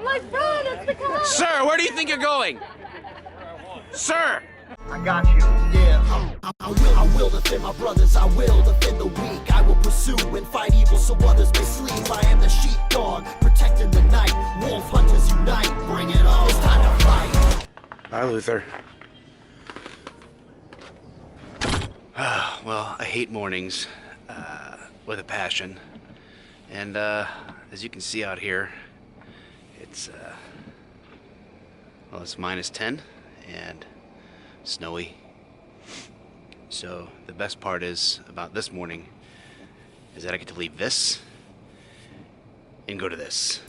My friend, it's the car. Sir, where do you think you're going? Sir! I got you. Yeah, I will defend my brothers. I will defend the weak. I will pursue and fight evil so others may sleep. I am the sheepdog, protecting the night. Wolf hunters unite. Bring it on. It's time to fight. Hi, Luther. Well, I hate mornings with a passion. And as you can see out here, it's well, it's -10 and snowy. So the best part is about this morning is that I get to leave this and go to this.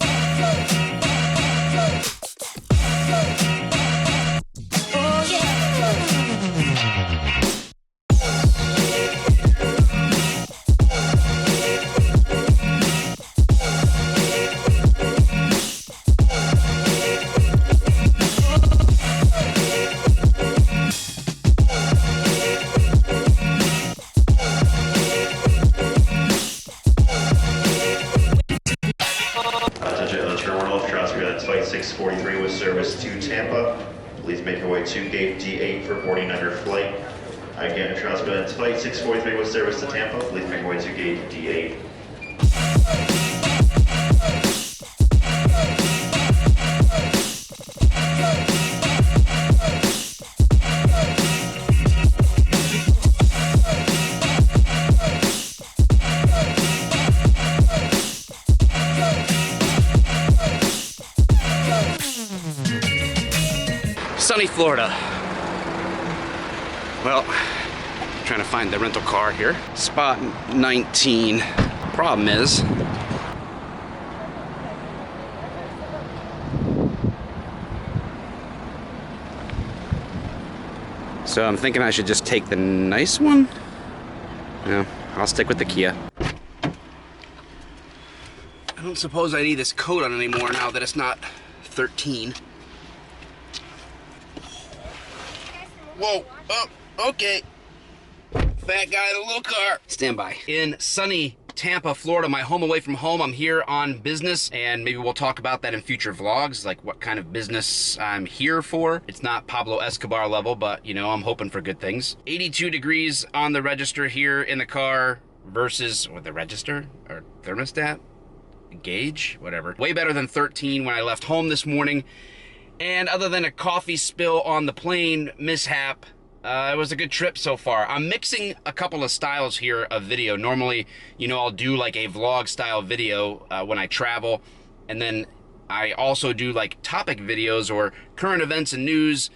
Flight 643 with service to Tampa. Please make your way to gate D8 for boarding on your flight. Again, Transcontinental Flight 643 with service to Tampa. Please make your way to gate D8. Sunny Florida. Well, trying to find the rental car here. Spot 19. Problem is, so I'm thinking I should just take the nice one. No, I'll stick with the Kia. I don't suppose I need this coat on anymore now that it's not 13. Whoa, oh, okay. Fat guy in a little car. Stand by. In sunny Tampa, Florida, my home away from home. I'm here on business, and maybe we'll talk about that in future vlogs, like what kind of business I'm here for. It's not Pablo Escobar level, but you know, I'm hoping for good things. 82 degrees on the register here in the car versus, what, the register? Or thermostat? Gauge? Whatever. Way better than 13 when I left home this morning. And other than a coffee spill on the plane mishap, it was a good trip so far. I'm mixing a couple of styles here of video. Normally, you know, I'll do like a vlog style video when I travel. And then I also do like topic videos or current events and news,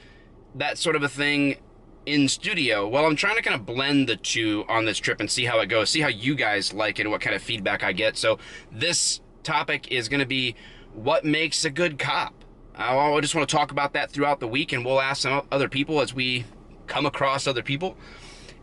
that sort of a thing in studio. Well, I'm trying to kind of blend the two on this trip and see how it goes. See how you guys like it and what kind of feedback I get. So this topic is going to be what makes a good cop. I just want to talk about that throughout the week, and we'll ask some other people as we come across other people.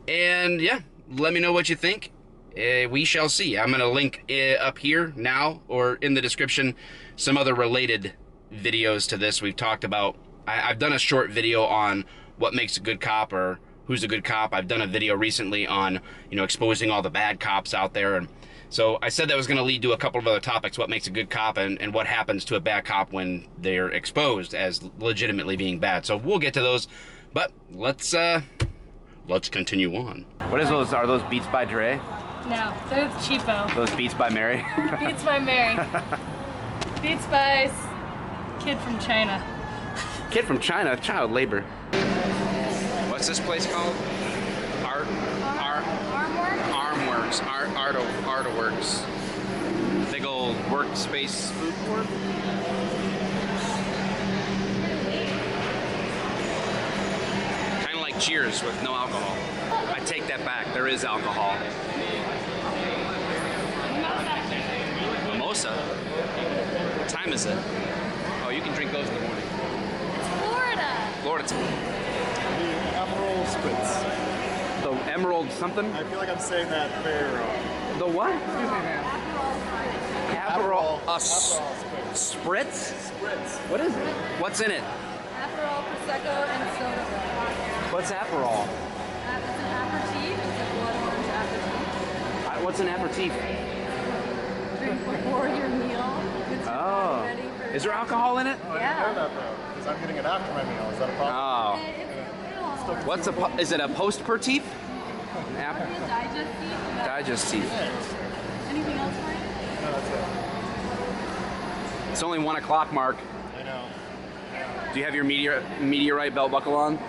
And yeah, let me know what you think. We shall see. I'm going to link up here now or in the description some other related videos to this. We've talked about, I've done a short video on what makes a good cop or who's a good cop. I've done a video recently on, you know, exposing all the bad cops out there. And so I said that was going to lead to a couple of other topics, what makes a good cop and what happens to a bad cop when they're exposed as legitimately being bad. So we'll get to those, but let's continue on. What is those? Are those Beats by Dre? No, they're cheapo. Those Beats by Mary? Beats by Mary. Beats by kid from China. Kid from China? Child labor. What's this place called? Artworks. Big old workspace food court. Kind of like Cheers with no alcohol. I take that back. There is alcohol. Mimosa? What time is it? Oh, you can drink those in the morning. It's Florida. Florida. The Emerald Spritz. The Emerald something? I feel like I'm saying that very wrong. The what? Excuse me, man. Aperol. Aperol Spritz? Spritz. What is it? What's in it? Aperol, Prosecco, and soda. What's Aperol? It's an aperitif. It's a blood orange aperitif. What's an aperitif? Drink before your meal. Gets your body ready for Is there alcohol in it? Oh, I didn't know that though, because I'm getting it after my meal. Is that a problem? Oh. What's is it a post-pertif? Digestif. Anything else for you? No, that's it. It's only 1 o'clock, Mark. I know. Do you have your meteorite belt buckle on?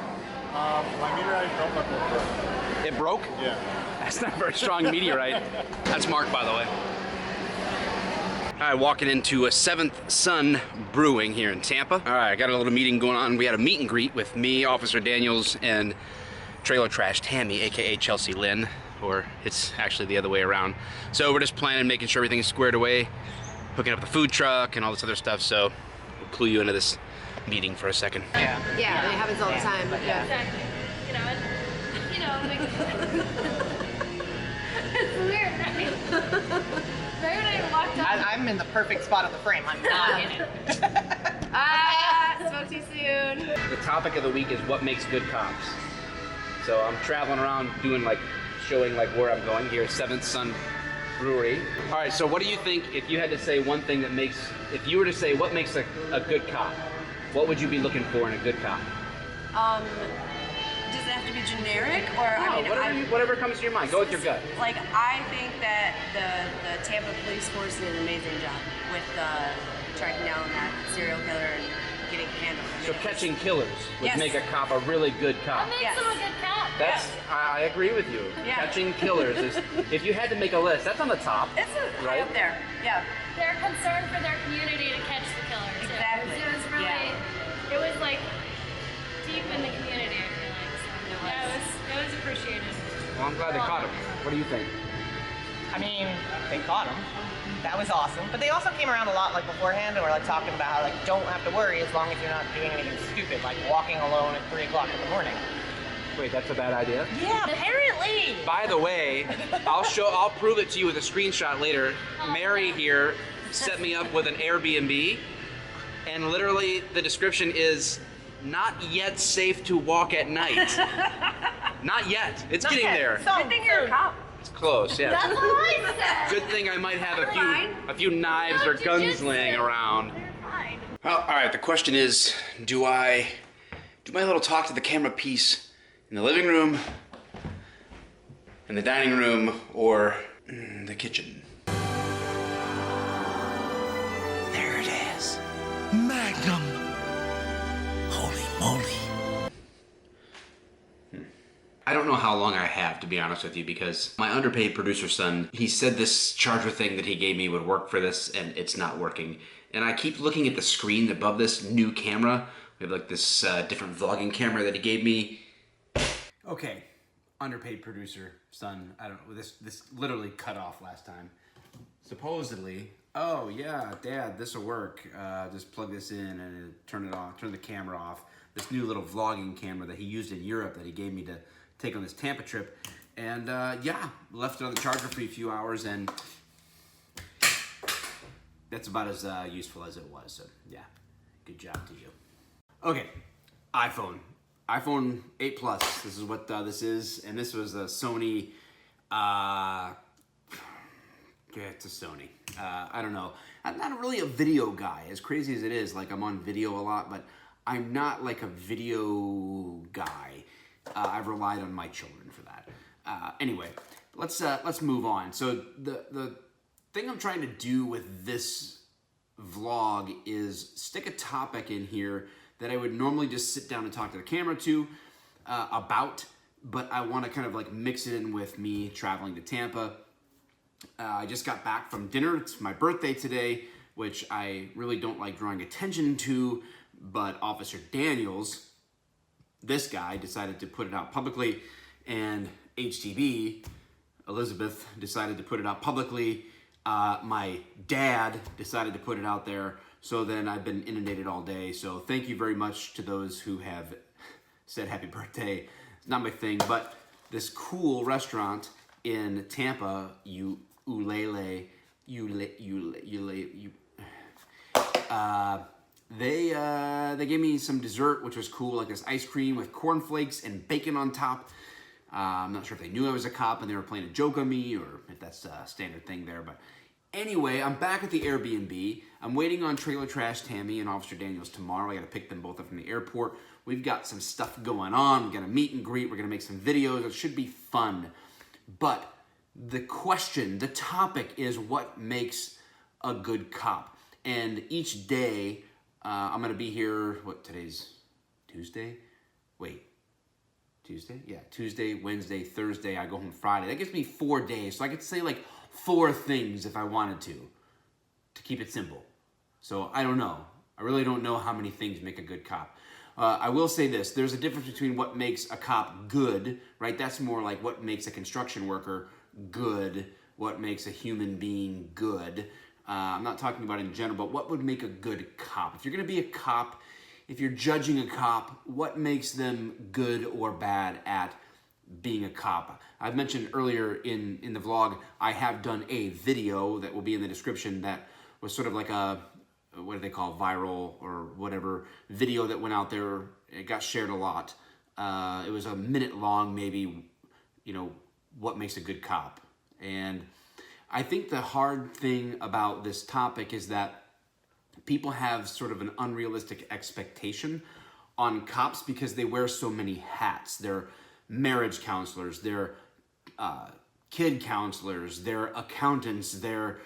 My meteorite belt buckle broke. It broke? Yeah. That's not a very strong meteorite. That's Mark, by the way. All right, walking into a Seventh Sun Brewing here in Tampa. All right, I got a little meeting going on. We had a meet and greet with me, Officer Daniels, and Trailer Trash Tammy, AKA Chelsea Lynn, or it's actually the other way around. So we're just planning, making sure everything is squared away, hooking up the food truck and all this other stuff. So we'll clue you into this meeting for a second. Yeah, it happens all the time. Yeah. Exactly. Like, it's weird, right? Right when I walked up. I'm in the perfect spot of the frame. I'm not in it. Spoke too soon. The topic of the week is what makes good cops. So I'm traveling around doing showing where I'm going here, Seventh Sun Brewery. All right, so what do you think if you had to say one thing that makes, if you were to say what makes a good cop, what would you be looking for in a good cop? Does it have to be generic, or Whatever comes to your mind. Go with your gut. Like, I think that the Tampa police force did an amazing job with tracking down that serial killer and getting a handle. So catching killers would Yes. make a cop a really good cop. That makes Yes. him a good cop. That's I agree with you. Yeah. Catching killers is, if you had to make a list, that's on the top. It's high Right? up there. Yeah. They're concerned for their community to catch the killer. Too. Exactly. It was really, Yeah. it was like deep in the community. I feel like. So, yeah, it was appreciated. Well, I'm glad they caught him. What do you think? I mean, they caught him. That was awesome. But they also came around a lot beforehand and were talking about how don't have to worry as long as you're not doing anything stupid, like walking alone at 3 o'clock in the morning. Wait, that's a bad idea? Yeah, apparently. By the way, I'll prove it to you with a screenshot later. Mary here set me up with an Airbnb, and literally the description is not yet safe to walk at night. Not yet. It's getting there. Good thing you're a cop. It's close, yeah. That's what I said. Good thing I might have a few knives or guns laying around. Fine. Well, all right. The question is, do I do my little talk to the camera piece in the living room, in the dining room, or in the kitchen? There it is. Magnum. Holy moly. I don't know how long I have, to be honest with you, because my underpaid producer son, he said this charger thing that he gave me would work for this, and it's not working. And I keep looking at the screen above this new camera. We have this different vlogging camera that he gave me. Okay, underpaid producer son, I don't know, this literally cut off last time. Supposedly, oh yeah, Dad, this will work. Just plug this in and turn it off, turn the camera off. This new little vlogging camera that he used in Europe that he gave me to take on this Tampa trip. And yeah, left it on the charger for a few hours, and that's about as useful as it was. So yeah, good job to you. Okay, iPhone 8 Plus. This is what this is, and this was a Sony. Yeah, it's a Sony. I don't know. I'm not really a video guy, as crazy as it is. I'm on video a lot, but I'm not a video guy. I've relied on my children for that. Anyway, let's move on. So the thing I'm trying to do with this vlog is stick a topic in here that I would normally just sit down and talk to the camera about, but I want to kind of mix it in with me traveling to Tampa. I just got back from dinner. It's my birthday today, which I really don't like drawing attention to, but Officer Daniels, this guy, decided to put it out publicly, and HTB, Elizabeth, decided to put it out publicly. My dad decided to put it out there, so then I've been inundated all day. So thank you very much to those who have said happy birthday. It's not my thing, but this cool restaurant in Tampa, they gave me some dessert, which was cool, like this ice cream with cornflakes and bacon on top. I'm not sure if they knew I was a cop and they were playing a joke on me, or if that's a standard thing there, but Anyway, I'm back at the Airbnb. I'm waiting on Trailer Trash Tammy and Officer Daniels tomorrow. I gotta pick them both up from the airport. We've got some stuff going on. We're gonna meet and greet. We're gonna make some videos. It should be fun. But the question, the topic is what makes a good cop. And each day, I'm gonna be here, today's Tuesday? Wait, Tuesday? Yeah, Tuesday, Wednesday, Thursday, I go home Friday. That gives me 4 days. So I could say like 4 things if I wanted to keep it simple. So I don't know. I really don't know how many things make a good cop. I will say this, there's a difference between what makes a cop good, right? That's more like what makes a construction worker good, what makes a human being good. I'm not talking about in general, but what would make a good cop? If you're gonna be a cop, if you're judging a cop, what makes them good or bad at being a cop? I've mentioned earlier in the vlog, I have done a video that will be in the description that was sort of like a, what do they call, viral or whatever, video that went out there. It got shared a lot. It was a minute long, maybe, what makes a good cop. And I think the hard thing about this topic is that people have sort of an unrealistic expectation on cops because they wear so many hats. They're marriage counselors, they're kid counselors, they're accountants, they're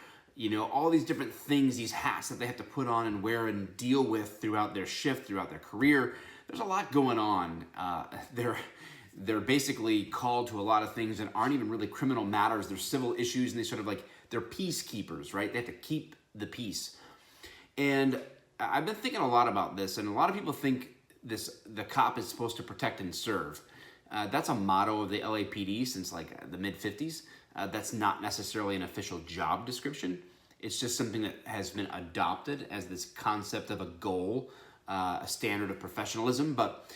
all these different things, these hats that they have to put on and wear and deal with throughout their shift, throughout their career. There's a lot going on. They're basically called to a lot of things that aren't even really criminal matters. They're civil issues, and they sort of they're peacekeepers, right? They have to keep the peace. And I've been thinking a lot about this, and a lot of people think the cop is supposed to protect and serve. That's a motto of the LAPD since the mid-50s. That's not necessarily an official job description. It's just something that has been adopted as this concept of a goal, a standard of professionalism. But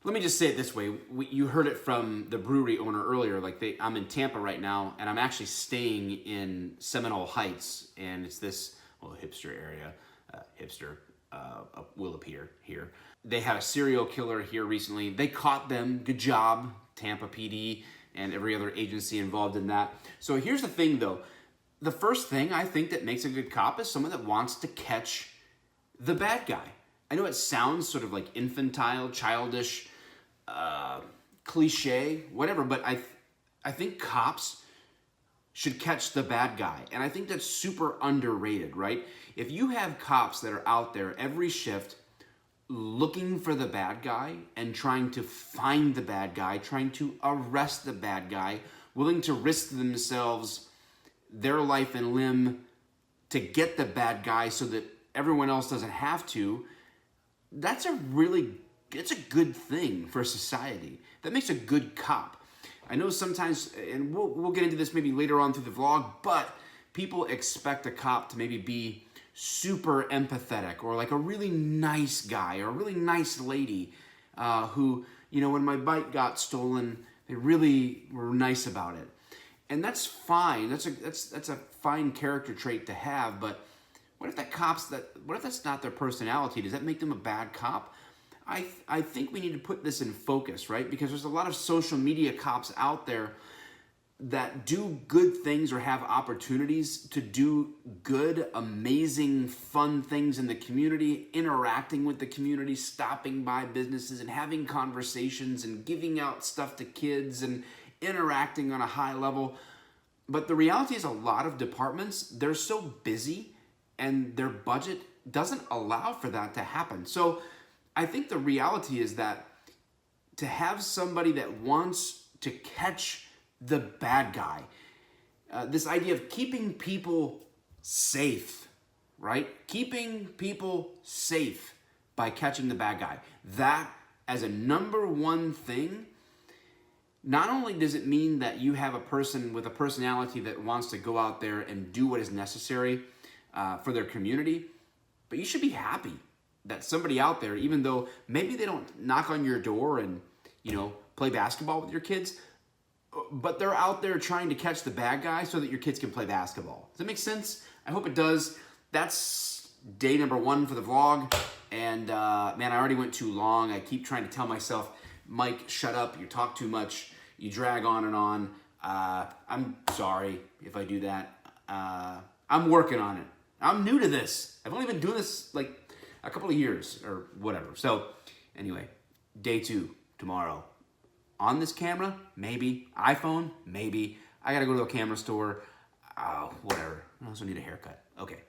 let me just say it this way. You heard it from the brewery owner earlier. I'm in Tampa right now, and I'm actually staying in Seminole Heights, and it's this hipster area. Will appear here. They had a serial killer here recently. They caught them. Good job, Tampa PD and every other agency involved in that. So here's the thing, though. The first thing I think that makes a good cop is someone that wants to catch the bad guy. I know it sounds sort of infantile, childish, cliche, whatever, but I think cops should catch the bad guy. And I think that's super underrated, right? If you have cops that are out there every shift looking for the bad guy and trying to find the bad guy, trying to arrest the bad guy, willing to risk themselves, their life and limb to get the bad guy so that everyone else doesn't have to, it's a good thing for society. That makes a good cop. I know sometimes, and we'll get into this maybe later on through the vlog, but people expect a cop to maybe be super empathetic or a really nice guy or a really nice lady who, when my bike got stolen, they really were nice about it. And that's fine. That's a fine character trait to have, but what if that's not their personality? Does that make them a bad cop? I think we need to put this in focus, right? Because there's a lot of social media cops out there that do good things or have opportunities to do good, amazing, fun things in the community, interacting with the community, stopping by businesses and having conversations and giving out stuff to kids and interacting on a high level. But the reality is a lot of departments, they're so busy and their budget doesn't allow for that to happen. So I think the reality is that to have somebody that wants to catch the bad guy, this idea of keeping people safe, right? Keeping people safe by catching the bad guy. That as a number one thing, not only does it mean that you have a person with a personality that wants to go out there and do what is necessary for their community, but you should be happy that somebody out there, even though maybe they don't knock on your door and, play basketball with your kids, but they're out there trying to catch the bad guy so that your kids can play basketball. Does that make sense? I hope it does. That's day number 1 for the vlog. And man, I already went too long. I keep trying to tell myself, Mike, shut up. You talk too much. You drag on and on. I'm sorry if I do that. I'm working on it. I'm new to this. I've only been doing this like a couple of years or whatever. So anyway, day 2 tomorrow. On this camera, maybe. iPhone, maybe. I gotta go to a camera store. Whatever. I also need a haircut. Okay.